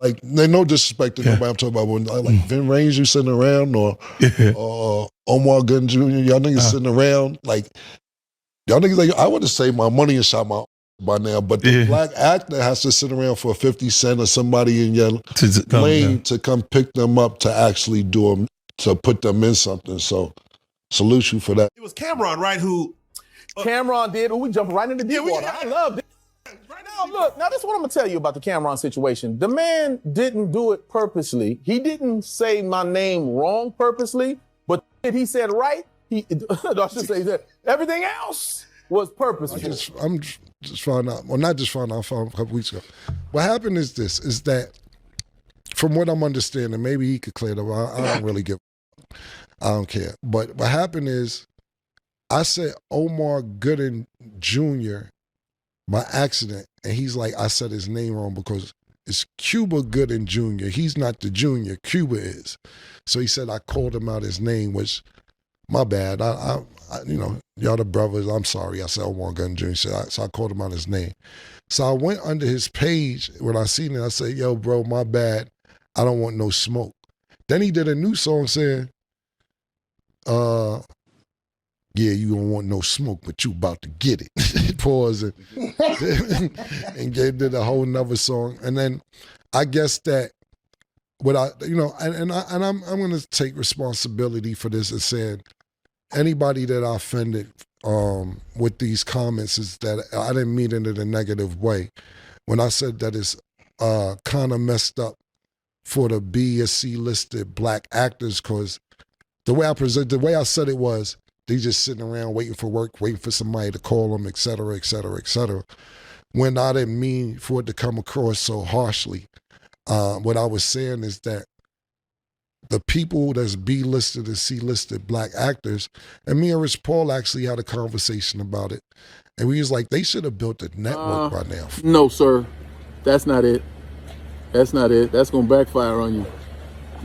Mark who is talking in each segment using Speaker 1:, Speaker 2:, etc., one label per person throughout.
Speaker 1: like, they no disrespect to nobody I'm talking about, when like Vin Rames, you sitting around, or Omar Gooding Jr., y'all niggas sitting around, like, y'all niggas like, I would have saved my money and shot my by now, but the black actor has to sit around for 50 Cent or somebody in your lane to come pick them up to actually do them, to put them in something. So salute you for that.
Speaker 2: It was Cameron, right, who...
Speaker 3: Cameron did, we jumped right into deep water. I loved it. Now, look, now this is what I'm gonna tell you about the Cameron situation. The man didn't do it purposely. He didn't say my name wrong purposely, but he said right. I should say that everything else was purposeful.
Speaker 1: I'm just finding out, well, not just finding out, I found a couple weeks ago. What happened is this, is that from what I'm understanding, maybe he could clear it up. I don't really give I don't care. But what happened is, I said Omar Gooding Jr. by accident, and he's like, I said his name wrong because it's Cuba Gooding Jr. He's not the junior, Cuba is. So he said I called him out his name, which, my bad. I you know, y'all the brothers, I'm sorry. I said Omar Gooding Jr. So I called him out his name. So I went under his page, when I seen it, I said, yo, bro, my bad. I don't want no smoke. Then he did a new song saying, yeah, you don't want no smoke, but you about to get it. Pause and did a whole nother song. And then I guess that what I, you know, and I'm gonna take responsibility for this and saying anybody that I offended with these comments is that I didn't mean it in a negative way. When I said that it's kind of messed up for the B or C listed black actors, because the way I said it was, they just sitting around waiting for work, waiting for somebody to call them, et cetera, et cetera, et cetera. When I didn't mean for it to come across so harshly. What I was saying is that the people that's B-listed and C-listed black actors, and me and Rich Paul actually had a conversation about it. And we was like, they should have built a network by now.
Speaker 3: No, sir. That's not it. That's not it. That's going to backfire on you.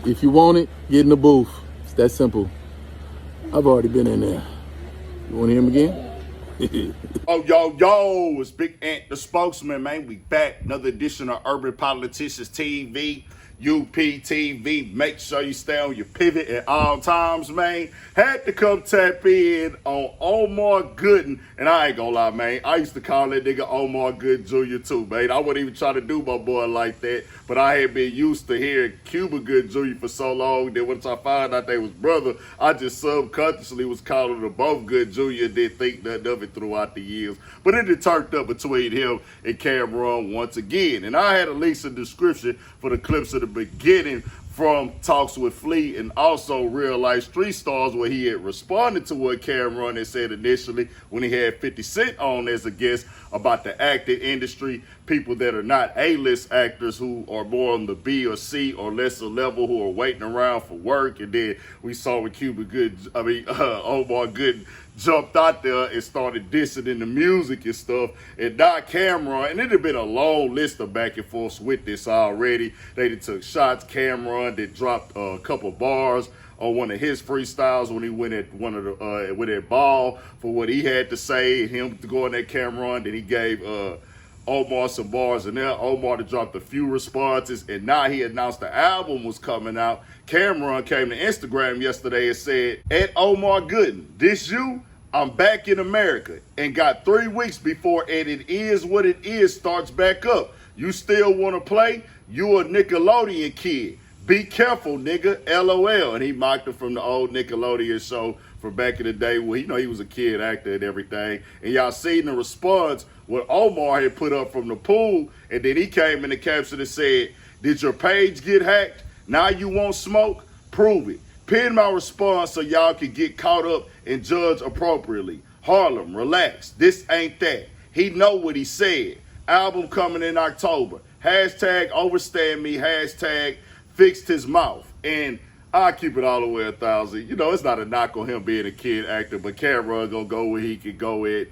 Speaker 3: If you want it, get in the booth. It's that simple. I've already been in there. You want to hear him again?
Speaker 4: Yo, it's Big Ant, the spokesman, man. We back. Another edition of Urban Politicians TV, UPTV. Make sure you stay on your pivot at all times, man. Had to come tap in on Omar Gooding. And I ain't gonna lie, man. I used to call that nigga Omar Gooding Jr. too, man. I wouldn't even try to do my boy like that. But I had been used to hearing Cuba Gooding Jr. for so long that once I found out they was brother, I just subconsciously was calling them both Good Jr. Didn't think nothing of it throughout the years. But it had turned up between him and Cameron once again. And I had at least a description for the clips of the beginning from Talks with Flea and also Real Life Street Stars, where he had responded to what Cameron had said initially when he had 50 Cent on as a guest about the acting industry, people that are not A-list actors who are more on the B or C or lesser level who are waiting around for work. And then we saw when Omar Gooding jumped out there and started dissing in the music and stuff, and not Cameron. And it had been a long list of back and forths with this already. They took shots. Cameron that dropped a couple bars on one of his freestyles when he went at one of the with that ball for what he had to say, and him going at Cameron. Then he gave Omar some bars, and then Omar dropped a few responses, and now he announced the album was coming out. Cameron came to Instagram yesterday and said, at Omar Gooding, this you? I'm back in America and got 3 weeks before And It Is What It Is starts back up. You still want to play? You a Nickelodeon kid. Be careful, nigga, LOL. And he mocked him from the old Nickelodeon show from back in the day where, you know, he was a kid actor and everything. And y'all seen the response what Omar had put up from the pool, and then he came in the caption and said, did your page get hacked? Now you won't smoke? Prove it. Pin my response so y'all can get caught up and judge appropriately. Harlem, relax. This ain't that. He know what he said. Album coming in October. Hashtag overstand me. Hashtag fixed his mouth. And I keep it all the way 1,000. You know, it's not a knock on him being a kid actor, but Cameron gonna go where he can go at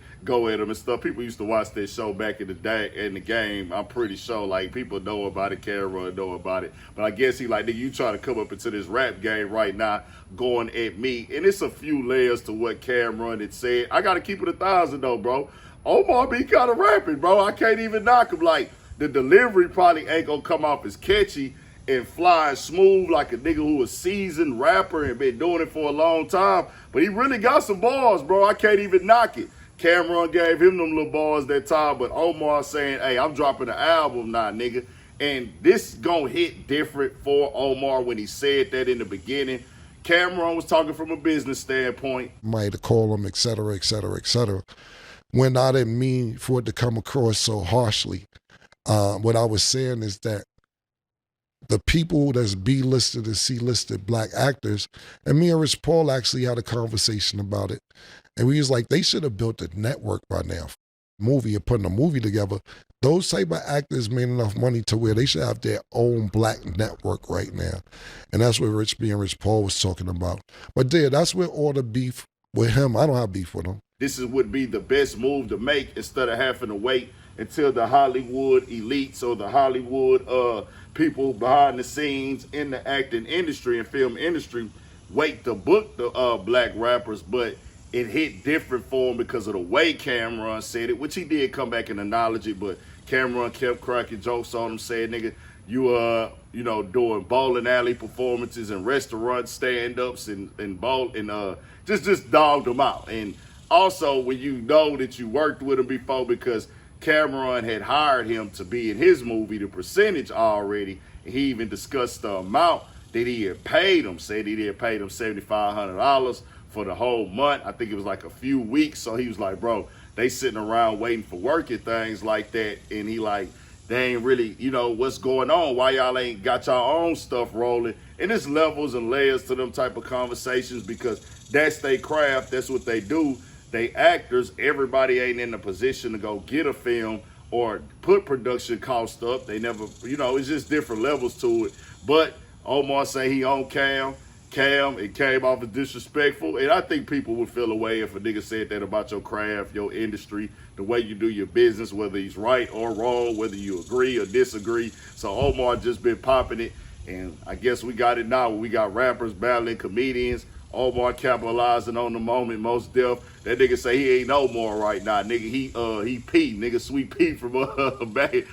Speaker 4: him and stuff. People used to watch that show back in the day in the game. I'm pretty sure like people know about it. Cameron know about it. But I guess he like, nigga, you trying to come up into this rap game right now, going at me. And it's a few layers to what Cameron had said. I gotta keep it 1,000 though, bro. Omar be kind of rapping, bro. I can't even knock him. Like, the delivery probably ain't gonna come off as catchy and flying smooth like a nigga who a seasoned rapper and been doing it for a long time. But he really got some bars, bro. I can't even knock it. Cameron gave him them little bars that time, but Omar saying, hey, I'm dropping an album now, nigga. And this gonna hit different for Omar when he said that in the beginning. Cameron was talking from a business standpoint.
Speaker 1: Might call him, et cetera, et cetera, et cetera. When I didn't mean for it to come across so harshly. What I was saying is that the people that's B-listed and C-listed black actors, and me and Rich Paul actually had a conversation about it. And we was like, they should have built a network by now, movie and putting a movie together. Those type of actors made enough money to where they should have their own black network right now. And that's what Rich B and Rich Paul was talking about. But there, that's where all the beef with him, I don't have beef with him.
Speaker 4: This would be the best move to make instead of having to wait until the Hollywood elites or the Hollywood people behind the scenes in the acting industry and film industry wait to book the black rappers. But it hit different for him because of the way Cameron said it, which he did come back and acknowledge it, but Cameron kept cracking jokes on him, saying, nigga, you know, doing bowling alley performances and restaurant stand-ups and just dogged him out. And also, when you know that you worked with him before, because Cameron had hired him to be in his movie, the percentage already, and he even discussed the amount that he had paid him, said he had paid him $7,500 for the whole month. I think it was like a few weeks. So he was like, bro, they sitting around waiting for work and things like that. And he like, they ain't really, you know, what's going on? Why y'all ain't got y'all own stuff rolling? And there's levels and layers to them type of conversations because that's their craft. That's what they do. They actors. Everybody ain't in a position to go get a film or put production costs up. They never, you know, it's just different levels to it. But Omar say he on Cam, it came off as disrespectful. And I think people would feel away if a nigga said that about your craft, your industry, the way you do your business, whether he's right or wrong, whether you agree or disagree. So Omar just been popping it. And I guess we got it now. We got rappers battling comedians. Omar capitalizing on the moment, most deaf. That nigga say he ain't no more right now. Nigga, he P. Nigga, Sweet P from Baby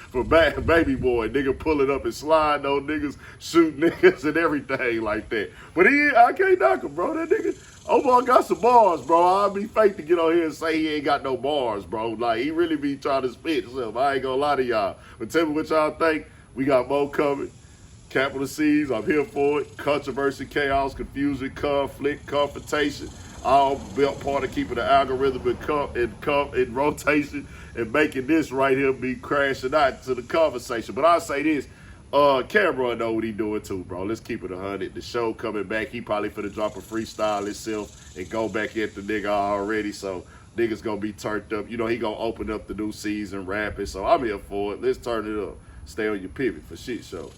Speaker 4: Boy. Nigga pulling up and sliding on niggas, shooting niggas and everything like that. But I can't knock him, bro. That nigga, Omar got some bars, bro. I'd be fake to get on here and say he ain't got no bars, bro. Like, he really be trying to spit himself. I ain't gonna lie to y'all. But tell me what y'all think. We got more coming. Capital C's, I'm here for it. Controversy, chaos, confusion, conflict, confrontation. All built part of keeping the algorithm in rotation and making this right here be crashing out to the conversation. But I'll say this, Cameron know what he doing too, bro. Let's keep it 100. The show coming back. He probably finna drop a freestyle himself and go back at the nigga already. So niggas gonna be turned up. You know, he gonna open up the new season rapping. So I'm here for it. Let's turn it up. Stay on your pivot for shit show.